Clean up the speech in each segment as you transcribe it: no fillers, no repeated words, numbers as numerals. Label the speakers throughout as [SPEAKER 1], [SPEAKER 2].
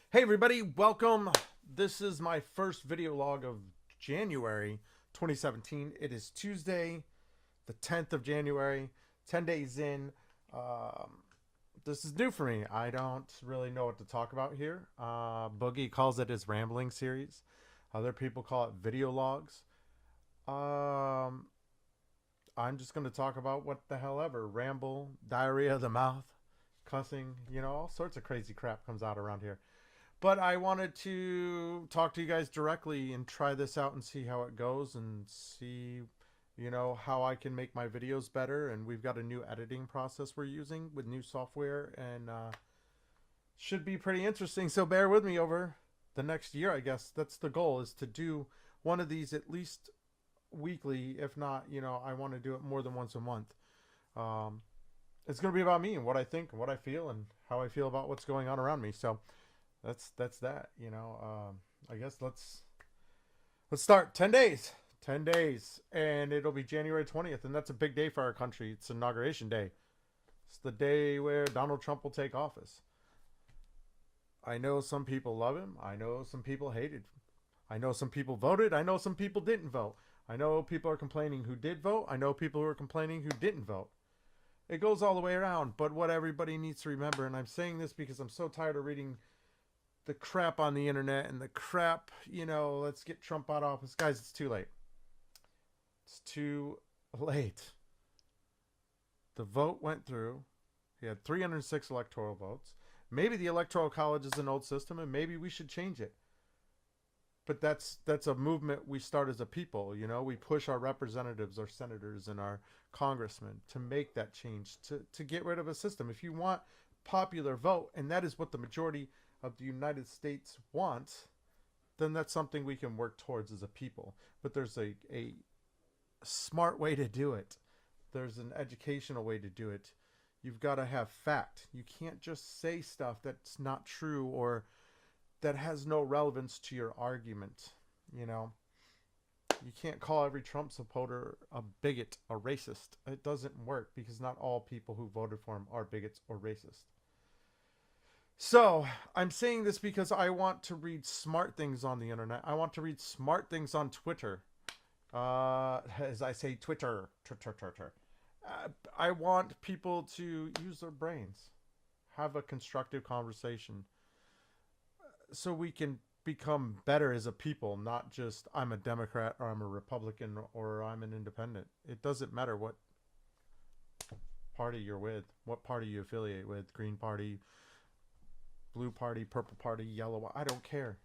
[SPEAKER 1] Hey everybody, welcome. This is my first video log of January 2017. It is Tuesday, the 10th of January, 10 days in. Um, this is new for me. I don't really know what to talk about here. Boogie calls it his rambling series. Other people call it video logs. Um, I'm just going to talk about what the hell ever. Ramble, diarrhea of the mouth, cussing, all sorts of crazy crap comes out around here. But I wanted to talk to you guys directly and try this out and see how it goes and see, how I can make my videos better. And we've got a new editing process we're using with new software and should be pretty interesting. So bear with me over the next year, I guess. That's the goal, is to do one of these at least weekly. If not, I want to do it more than once a month. Um, it's going to be about me and what I think and what I feel and how I feel about what's going on around me. So that's that. I guess let's start. 10 days, and it'll be January 20th, and that's a big day for our country. It's inauguration day. It's the day where Donald Trump will take office. I know some people love him. I know some people hated. I know some people voted. I know some people didn't vote. I know people are complaining who did vote. I know people who are complaining who didn't vote. It goes all the way around. But what everybody needs to remember, and I'm saying this because I'm so tired of reading the crap on the internet and the crap, let's get Trump out of office. Guys, it's too late. It's too late. The vote went through. He had 306 electoral votes. Maybe the Electoral College is an old system and maybe we should change it. But that's a movement we start as a people. We push our representatives, our senators, and our congressmen to make that change, to get rid of a system. If you want popular vote, and that is what the majority of the United States wants, then that's something we can work towards as a people. But there's a smart way to do it. There's an educational way to do it. You've got to have fact. You can't just say stuff that's not true or that has no relevance to your argument. You can't call every Trump supporter a bigot, a racist. It doesn't work because not all people who voted for him are bigots or racist. So I'm saying this because I want to read smart things on the internet. I want to read smart things on Twitter. As I say, Twitter. I want people to use their brains, have a constructive conversation, so we can become better as a people, not just I'm a Democrat or I'm a Republican or I'm an independent. It doesn't matter what party you're with, what party you affiliate with, Green Party, Blue Party, Purple Party, Yellow. I don't care.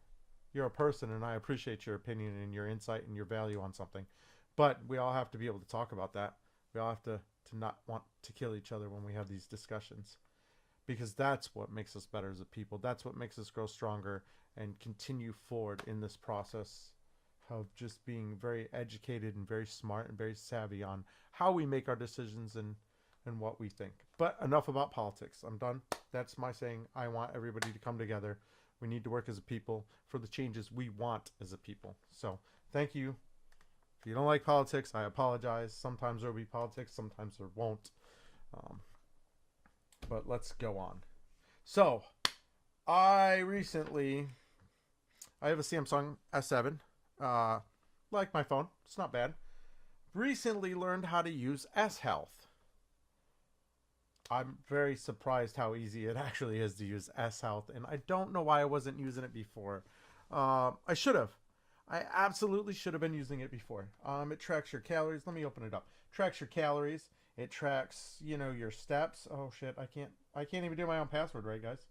[SPEAKER 1] You're a person, and I appreciate your opinion and your insight and your value on something. But we all have to be able to talk about that. We all have to not want to kill each other when we have these discussions. Because that's what makes us better as a people. That's what makes us grow stronger and continue forward in this process of just being very educated and very smart and very savvy on how we make our decisions and what we think. But enough about politics. I'm done. That's my saying. I want everybody to come together. We need to work as a people for the changes we want as a people. So thank you. If you don't like politics, I apologize. Sometimes there will be politics. Sometimes there won't. But let's go on. So I have a Samsung S7. Like my phone. It's not bad. Recently learned how to use S Health. I'm very surprised how easy it actually is to use S Health, and I don't know why I wasn't using it before. I should have. I absolutely should have been using it before. It tracks your calories. Let me open it up. Tracks your calories. It tracks, your steps. Oh shit! I can't even do my own password right, guys.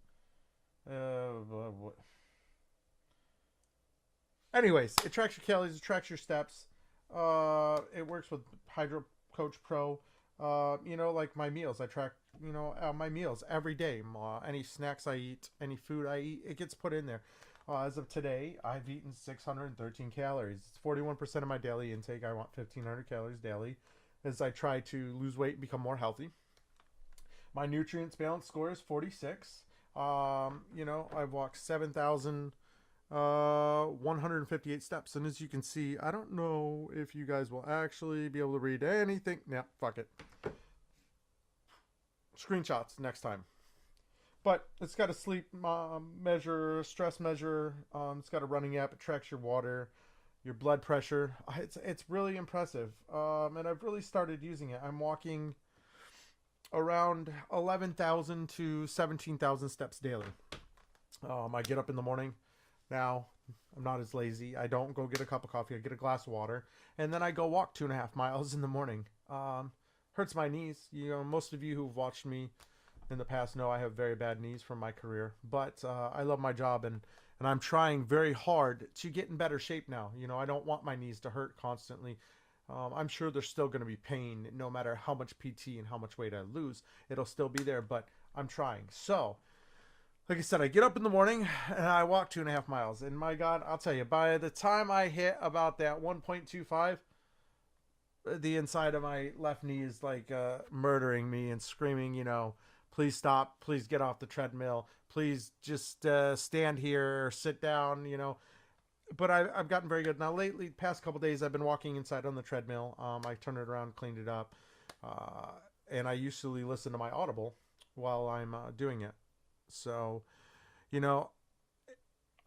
[SPEAKER 1] Anyways, it tracks your calories. It tracks your steps. It works with Hydro Coach Pro. Like my meals. I track, my meals every day. Any snacks I eat, any food I eat, it gets put in there. As of today, I've eaten 613 calories. It's 41% of my daily intake. I want 1,500 calories daily as I try to lose weight and become more healthy. My nutrients balance score is 46. I've walked 7,158 steps. And as you can see, I don't know if you guys will actually be able to read anything. Nah, fuck it. Screenshots next time. But it's got a sleep measure, stress measure. It's got a running app. It tracks your water, your blood pressure. It's really impressive. And I've really started using it. I'm walking around 11,000 to 17,000 steps daily. I get up in the morning. Now I'm not as lazy. I don't go get a cup of coffee. I get a glass of water, and then I go walk 2.5 miles in the morning. Hurts my knees. Most of you who've watched me in the past know I have very bad knees from my career, but I love my job, and I'm trying very hard to get in better shape now. I don't want my knees to hurt constantly. I'm sure there's still going to be pain no matter how much PT and how much weight I lose. It'll still be there, but I'm trying. So, like I said, I get up in the morning and I walk 2.5 miles. And my God, I'll tell you, by the time I hit about that 1.25, the inside of my left knee is like murdering me and screaming, please stop, please get off the treadmill, please just stand here or sit down, But I've gotten very good. Now, lately, past couple days, I've been walking inside on the treadmill. I turned it around, cleaned it up. And I usually listen to my Audible while I'm doing it. So,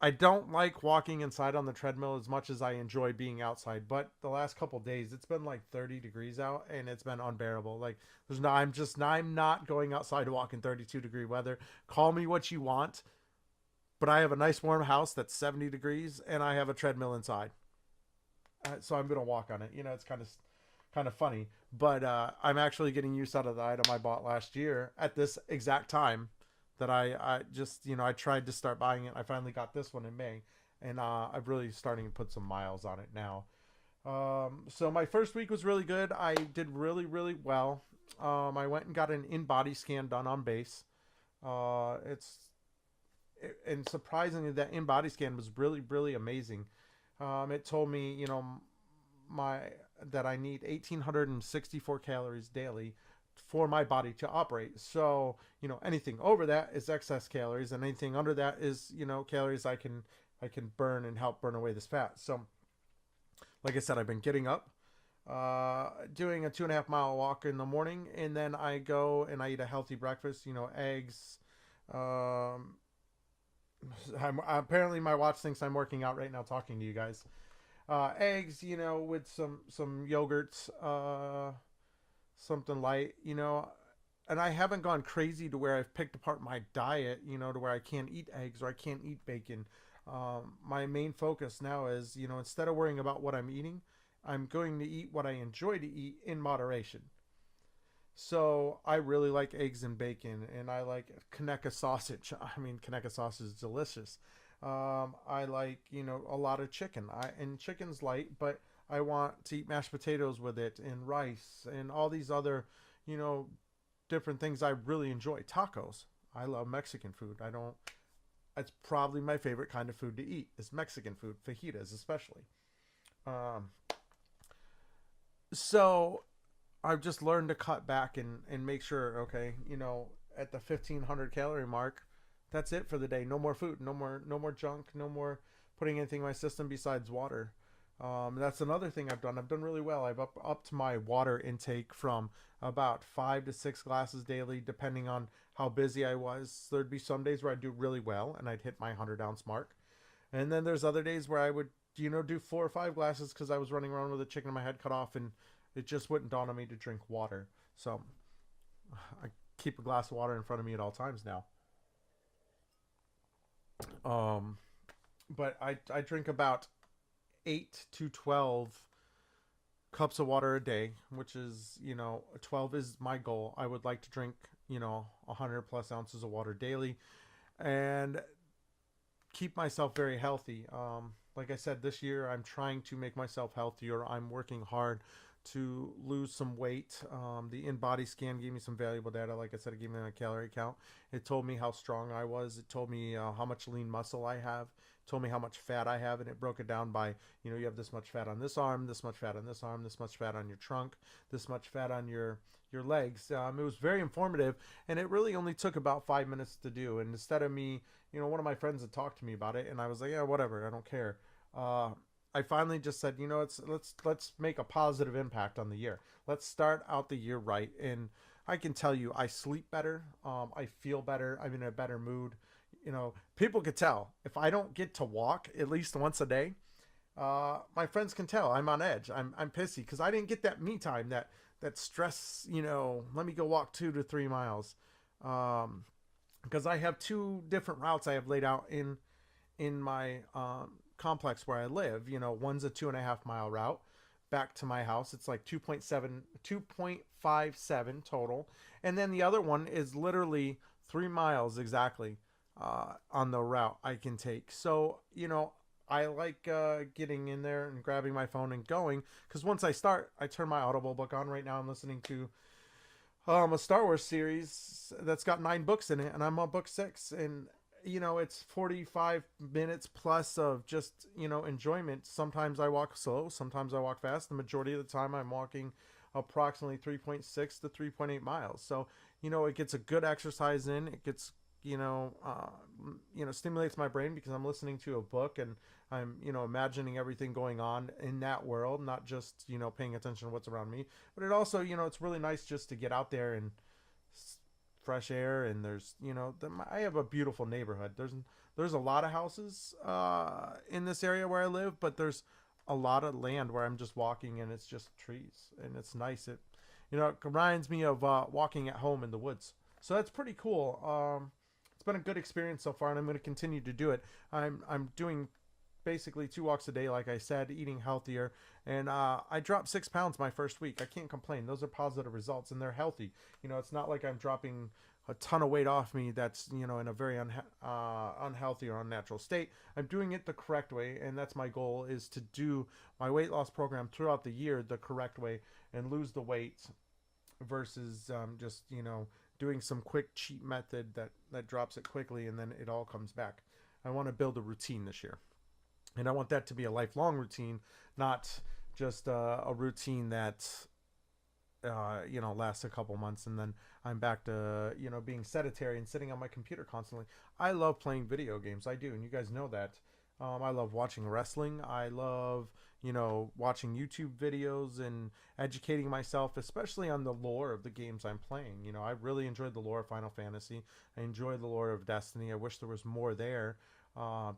[SPEAKER 1] I don't like walking inside on the treadmill as much as I enjoy being outside. But the last couple days, it's been like 30 degrees out, and it's been unbearable. Like, I'm not going outside to walk in 32-degree weather. Call me what you want, but I have a nice warm house that's 70 degrees, and I have a treadmill inside. So I'm gonna walk on it. It's kind of funny, but I'm actually getting use out of the item I bought last year at this exact time that I just, I tried to start buying it. I finally got this one in May, and I'm really starting to put some miles on it now. So my first week was really good. I did really, really well. I went and got an in-body scan done on base. And surprisingly, that in-body scan was really, really amazing. It told me, that I need 1,864 calories daily for my body to operate. So, anything over that is excess calories, and anything under that is, calories I can burn and help burn away this fat. So, like I said, I've been getting up, doing a 2.5 mile walk in the morning, and then I go and I eat a healthy breakfast, eggs. Apparently my watch thinks I'm working out right now talking to you guys. Eggs, with some yogurts, something light, and I haven't gone crazy to where I've picked apart my diet, to where I can't eat eggs or I can't eat bacon. My main focus now is, instead of worrying about what I'm eating, I'm going to eat what I enjoy to eat in moderation. So I really like eggs and bacon, and I like Kaneka sausage. I mean, Kaneka sausage is delicious. I like, a lot of chicken. And chicken's light, but I want to eat mashed potatoes with it, and rice, and all these other, different things I really enjoy. Tacos. I love Mexican food. It's probably my favorite kind of food to eat is Mexican food, fajitas especially. So I've just learned to cut back and make sure, okay, at the 1,500 calorie mark, that's it for the day. No more food, no more junk, no more putting anything in my system besides water. That's another thing I've done. I've done really well. I've upped my water intake from about 5 to 6 glasses daily, depending on how busy I was. There'd be some days where I'd do really well and I'd hit my 100-ounce mark. And then there's other days where I would, do 4 or 5 glasses because I was running around with a chicken in my head cut off, and it just wouldn't dawn on me to drink water. So I keep a glass of water in front of me at all times now. But I drink about 8 to 12 cups of water a day, which is, 12 is my goal. I would like to drink, 100 plus ounces of water daily and keep myself very healthy. Like I said, this year I'm trying to make myself healthier. I'm working hard to lose some weight. The in-body scan gave me some valuable data. Like I said, it gave me a calorie count. It told me how strong I was. It told me how much lean muscle I have. It told me how much fat I have, and it broke it down by, you have this much fat on this arm, this much fat on this arm, this much fat on your trunk, this much fat on your legs. It was very informative, and it really only took about 5 minutes to do. And instead of me, one of my friends had talked to me about it, and I was like, yeah, whatever, I don't care. I finally just said, let's make a positive impact on the year. Let's start out the year right. And I can tell you, I sleep better. I feel better. I'm in a better mood. You know, people could tell if I don't get to walk at least once a day. My friends can tell I'm on edge. I'm pissy because I didn't get that me time, that stress. You know, let me go walk 2 to 3 miles. Um, because I have two different routes I have laid out in my complex where I live. You know, one's a 2.5 mile route back to my house. It's like 2.57 total, and then the other one is literally 3 miles exactly on the route I can take. So you know, I like getting in there and grabbing my phone and going because once I start, I turn my Audible book on. Right now, I'm listening to a Star Wars series that's got 9 books in it, and I'm on book 6, and you know it's 45 minutes plus of just enjoyment. Sometimes I walk slow, sometimes I walk fast. The majority of the time, I'm walking approximately 3.6 to 3.8 miles. So it gets a good exercise in. It gets stimulates my brain because I'm listening to a book and I'm imagining everything going on in that world, not just paying attention to what's around me. But it also it's really nice just to get out there and fresh air. And there's I have a beautiful neighborhood. There's a lot of houses in this area where I live, but there's a lot of land where I'm just walking and it's just trees and it's nice. It reminds me of walking at home in the woods. So that's pretty cool. It's been a good experience so far, and I'm going to continue to do it. I'm doing basically 2 walks a day, like I said, eating healthier, and I dropped 6 pounds my first week. I can't complain. Those are positive results, and they're healthy. It's not like I'm dropping a ton of weight off me that's in a very unhealthy or unnatural state. I'm doing it the correct way, and that's my goal, is to do my weight loss program throughout the year the correct way and lose the weight versus just doing some quick cheap method that drops it quickly and then it all comes back. I want to build a routine this year, and I want that to be a lifelong routine, not just a routine that lasts a couple months and then I'm back to being sedentary and sitting on my computer constantly. I love playing video games. I do, and you guys know that. I love watching wrestling. I love watching YouTube videos and educating myself, especially on the lore of the games I'm playing. I really enjoyed the lore of Final Fantasy. I enjoy the lore of Destiny. I wish there was more there.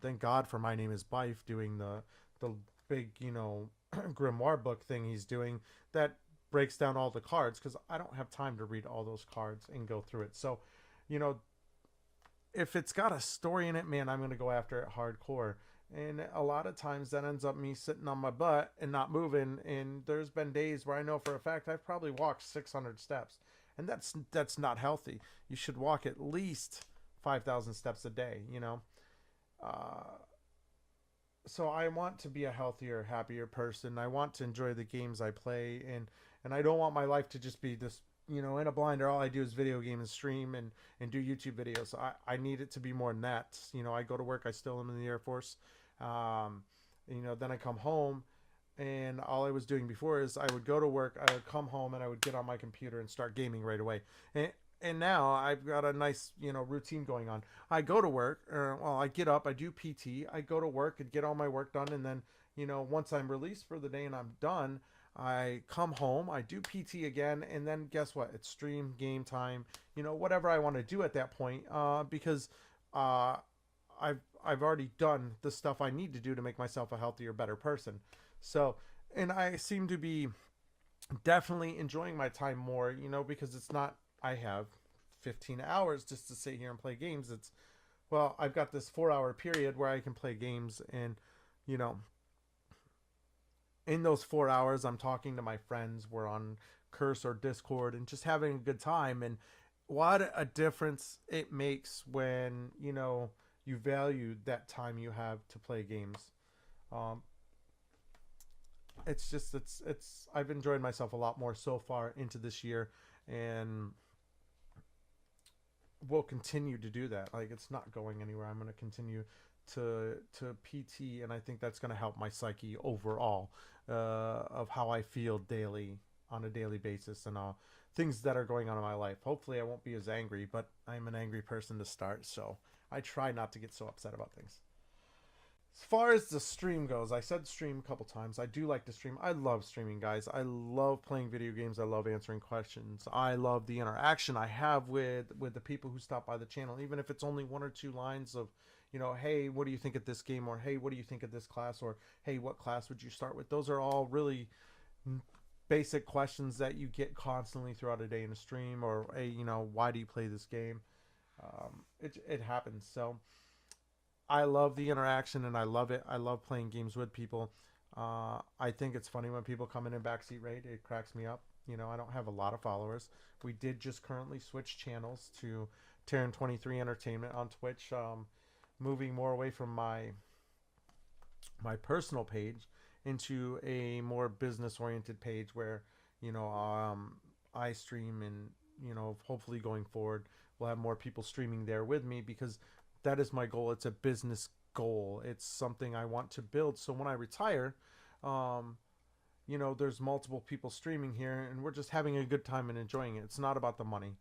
[SPEAKER 1] Thank God for My Name Is Bife doing the big grimoire book thing he's doing that breaks down all the cards, because I don't have time to read all those cards and go through it. So, if it's got a story in it, man, I'm going to go after it hardcore. And a lot of times that ends up me sitting on my butt and not moving. And there's been days where I know for a fact I've probably walked 600 steps. And that's not healthy. You should walk at least 5,000 steps a day, So I want to be a healthier, happier person. I want to enjoy the games I play. And I don't want my life to just be this in a blinder. All I do is video game and stream and do YouTube videos. I need it to be more than that. I go to work. I still am in the Air Force. Then I come home, and all I was doing before is I would go to work, I would come home, and I would get on my computer and start gaming right away. And now I've got a nice routine going on. I go to work, I get up, I do PT, I go to work and get all my work done, and then once I'm released for the day and I'm done, I come home, I do PT again, and then guess what? It's stream, game time, whatever I want to do at that point, because I've already done the stuff I need to do to make myself a healthier, better person. So, and I seem to be definitely enjoying my time more, because it's not, I have 15 hours just to sit here and play games. I've got this 4-hour period where I can play games, and, in those 4 hours, I'm talking to my friends. We're on Curse or Discord and just having a good time. And what a difference it makes when, you value that time you have to play games. I've enjoyed myself a lot more so far into this year, and we'll continue to do that. Like, it's not going anywhere. I'm going to continue to PT, and I think that's going to help my psyche overall, of how I feel on a daily basis, and things that are going on in my life. Hopefully I won't be as angry, but I'm an angry person to start, so I try not to get so upset about things. As far as the stream goes, I said stream a couple times. I do like to stream. I love streaming, guys. I love playing video games. I love answering questions. I love the interaction I have with the people who stop by the channel, even if it's only one or two lines of, you know, hey, what do you think of this game? Or hey, what do you think of this class? Or hey, what class would you start with? Those are all really basic questions that you get constantly throughout a day in a stream. Or hey, you know, why do you play this game? It happens. So I love the interaction and I love it. I love playing games with people. I think it's funny when people come in backseat raid. It cracks me up. You know, I don't have a lot of followers. We did just currently switch channels to Terinn 23 Entertainment on Twitch, moving more away from my personal page into a more business oriented page where, you know, I stream, and, you know, hopefully going forward we'll have more people streaming there with me, because that is my goal. It's a business goal. It's something I want to build. So when I retire, you know, there's multiple people streaming here and we're just having a good time and enjoying it. It's not about the money.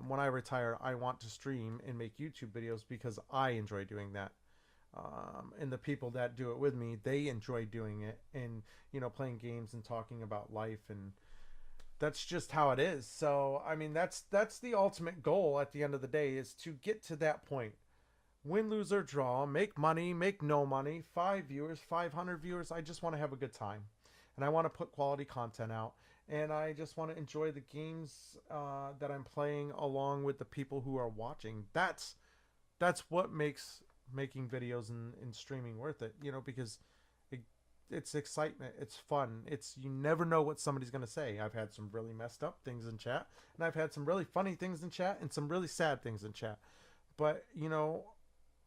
[SPEAKER 1] When I retire, I want to stream and make YouTube videos because I enjoy doing that. And the people that do it with me, they enjoy doing it, and, you know, playing games and talking about life, and that's just how it is. So, I mean, that's the ultimate goal at the end of the day, is to get to that point. Win, lose, or draw, make money, make no money, 5 viewers, 500 viewers. I just want to have a good time. And I want to put quality content out. And I just want to enjoy the games that I'm playing along with the people who are watching. That's what makes making videos and streaming worth it. You know, because it's excitement. It's fun. You never know what somebody's going to say. I've had some really messed up things in chat. And I've had some really funny things in chat and some really sad things in chat. But, you know,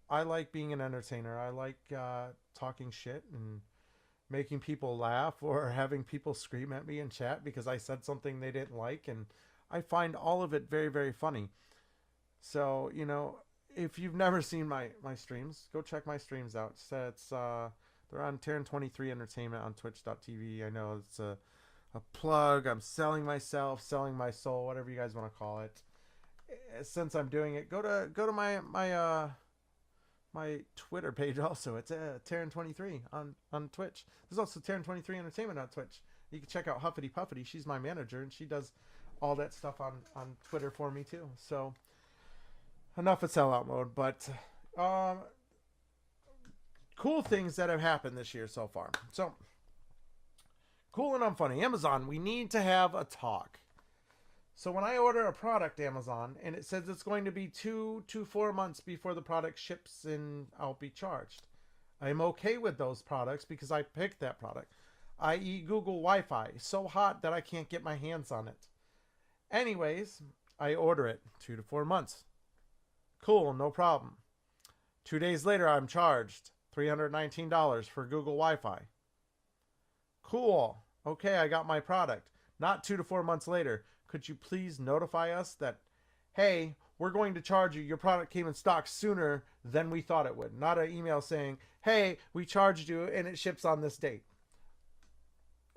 [SPEAKER 1] I like being an entertainer. I like talking shit and making people laugh, or having people scream at me in chat because I said something they didn't like. And I find all of it very, very funny. So, you know, if you've never seen my streams, go check my streams out. They're on Terinn 23 Entertainment on twitch.tv. I know it's a plug. I'm selling myself, selling my soul, whatever you guys want to call it. Since I'm doing it, go to my Twitter page also. It's Terinn23 on Twitch. There's also Terinn23 Entertainment on Twitch. You can check out Huffity Puffity. She's my manager, and she does all that stuff on Twitter for me too. So enough of sellout mode, but cool things that have happened this year so far. So cool and unfunny. Amazon, we need to have a talk. So when I order a product, Amazon, and it says it's going to be 2 to 4 months before the product ships and I'll be charged, I'm okay with those products because I picked that product, i.e. Google Wi-Fi. So hot that I can't get my hands on it. Anyways, I order it. 2 to 4 months. Cool, no problem. 2 days later, I'm charged $319 for Google Wi-Fi. Cool. Okay, I got my product. Not 2 to 4 months later. Could you please notify us that, hey, we're going to charge you. Your product came in stock sooner than we thought it would. Not an email saying, hey, we charged you and it ships on this date.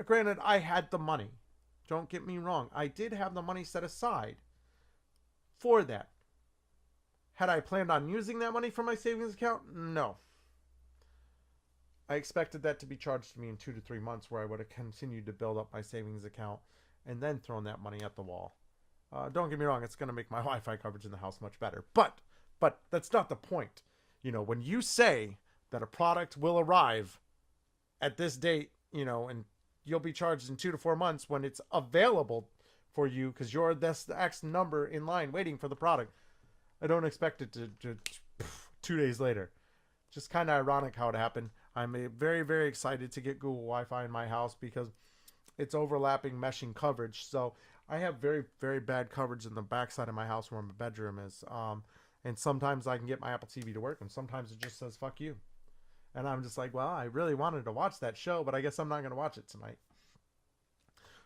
[SPEAKER 1] Granted, I had the money. Don't get me wrong. I did have the money set aside for that. Had I planned on using that money for my savings account? No. I expected that to be charged to me in 2 to 3 months, where I would have continued to build up my savings account and then thrown that money at the wall. Don't get me wrong, it's going to make my Wi-Fi coverage in the house much better. But that's not the point. You know, when you say that a product will arrive at this date, you know, and you'll be charged in 2 to 4 months when it's available for you because you're this X number in line waiting for the product, I don't expect it to 2 days later. Just kind of ironic how it happened. I'm very, very excited to get Google Wi-Fi in my house because it's overlapping meshing coverage. So I have very, very bad coverage in the backside of my house where my bedroom is. And sometimes I can get my Apple TV to work, and sometimes it just says, fuck you. And I'm just like, well, I really wanted to watch that show, but I guess I'm not going to watch it tonight.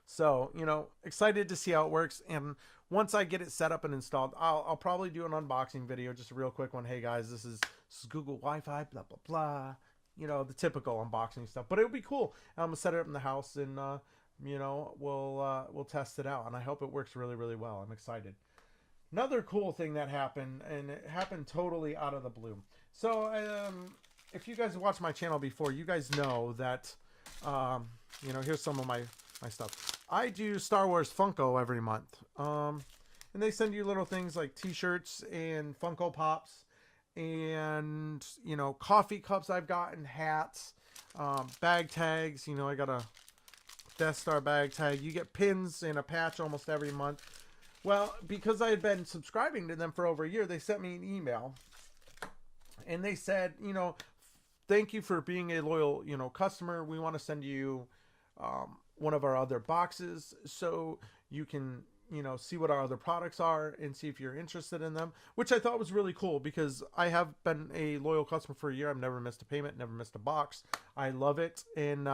[SPEAKER 1] So, you know, excited to see how it works. And once I get it set up and installed, I'll probably do an unboxing video, just a real quick one. Hey guys, this is Google Wi-Fi, blah, blah, blah. You know, the typical unboxing stuff, but it'll be cool. I'm going to set it up in the house and, you know, we'll test it out, and I hope it works really, really well. I'm excited. Another cool thing that happened, and it happened totally out of the blue. So, if you guys watched my channel before, you guys know that, you know, here's some of my stuff. I do Star Wars Funko every month. And they send you little things like t-shirts and Funko Pops and, you know, coffee cups I've gotten, hats, bag tags. You know, I got a Death Star bag tag. You get pins and a patch almost every month. Well, because I had been subscribing to them for over a year, they sent me an email. And they said, you know, thank you for being a loyal, you know, customer. We want to send you one of our other boxes so you can, you know, see what our other products are and see if you're interested in them, which I thought was really cool because I have been a loyal customer for a year. I've never missed a payment, never missed a box. I love it. And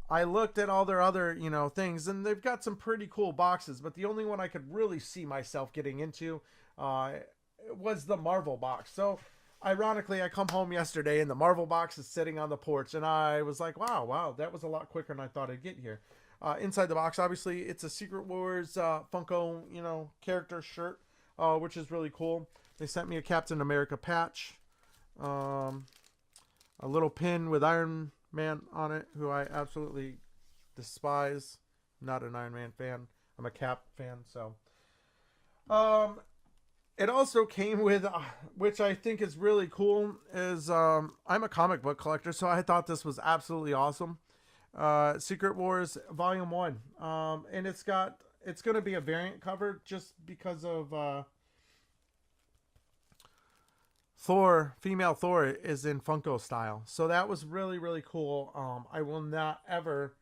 [SPEAKER 1] I looked at all their other, you know, things, and they've got some pretty cool boxes, but the only one I could really see myself getting into was the Marvel box. So ironically, I come home yesterday and the Marvel box is sitting on the porch, and I was like, wow, that was a lot quicker than I thought I'd get here. Inside the box, obviously, it's a Secret Wars Funko, you know, character shirt, which is really cool. They sent me a Captain America patch, a little pin with Iron Man on it, who I absolutely despise. I'm not an Iron Man fan. I'm a Cap fan, so. It also came with, which I think is really cool, is I'm a comic book collector, so I thought this was absolutely awesome. Secret Wars Volume 1. And it's going to be a variant cover just because of Thor, female Thor is in Funko style. So that was really, really cool. I will not ever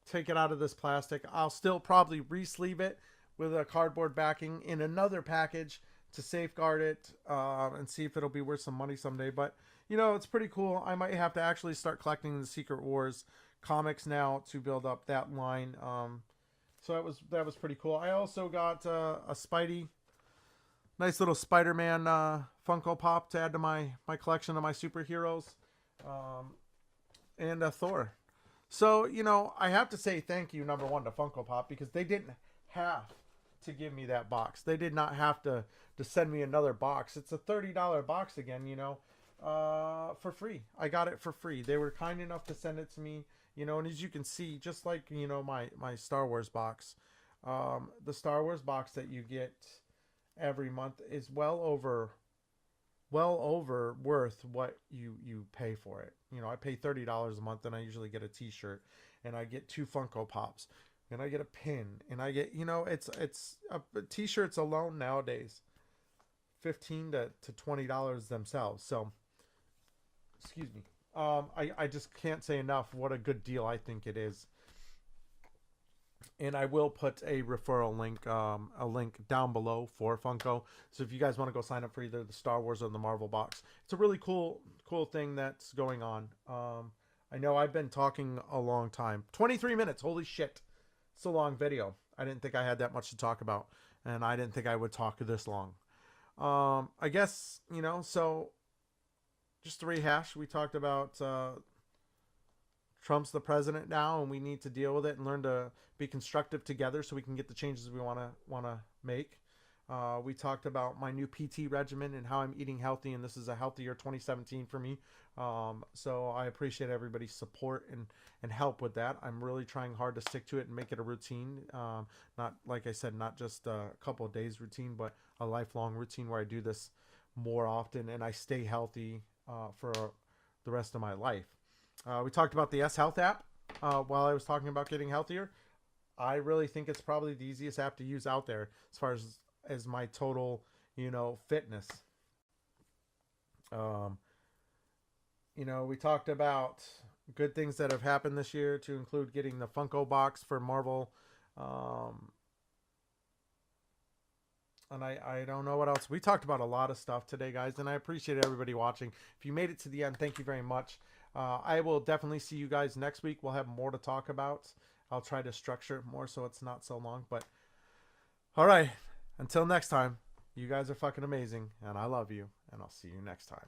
[SPEAKER 1] take it out of this plastic. I'll still probably re-sleeve it with a cardboard backing in another package to safeguard it and see if it'll be worth some money someday. But, you know, it's pretty cool. I might have to actually start collecting the Secret Wars comics now to build up that line. So that was pretty cool. I also got a Spidey, nice little Spider-Man Funko Pop to add to my collection of my superheroes, and a Thor. So, you know, I have to say thank you, number one, to Funko Pop, because they didn't have to give me that box. They did not have to send me another box. It's a $30 box again, you know, for free. I got it for free. They were kind enough to send it to me, you know, and as you can see, just like, you know, my Star Wars box, the Star Wars box that you get every month is well over worth what you pay for it. You know, I pay $30 a month, and I usually get a t-shirt, and I get 2 Funko Pops, and I get a pin, and I get, you know, it's t-shirts alone nowadays, $15 to $20 themselves. So, excuse me. I just can't say enough what a good deal I think it is. And I will put a referral link, a link down below for Funko. So if you guys want to go sign up for either the Star Wars or the Marvel box, it's a really cool thing that's going on. I know I've been talking a long time, 23 minutes. Holy shit. It's a long video. I didn't think I had that much to talk about, and I didn't think I would talk this long. I guess, you know, so just to rehash, we talked about Trump's the president now, and we need to deal with it and learn to be constructive together so we can get the changes we want to make. We talked about my new PT regimen and how I'm eating healthy, and this is a healthier 2017 for me. So I appreciate everybody's support and help with that. I'm really trying hard to stick to it and make it a routine. Not, like I said, not just a couple of days routine, but a lifelong routine where I do this more often and I stay healthy for the rest of my life. We talked about the S Health app while I was talking about getting healthier. I really think it's probably the easiest app to use out there as far as my total, you know, fitness. You know, we talked about good things that have happened this year, to include getting the Funko box for Marvel. And I don't know what else. We talked about a lot of stuff today, guys, and I appreciate everybody watching. If you made it to the end, thank you very much. I will definitely see you guys next week. We'll have more to talk about. I'll try to structure it more so it's not so long. But, all right. Until next time, you guys are fucking amazing, and I love you, and I'll see you next time.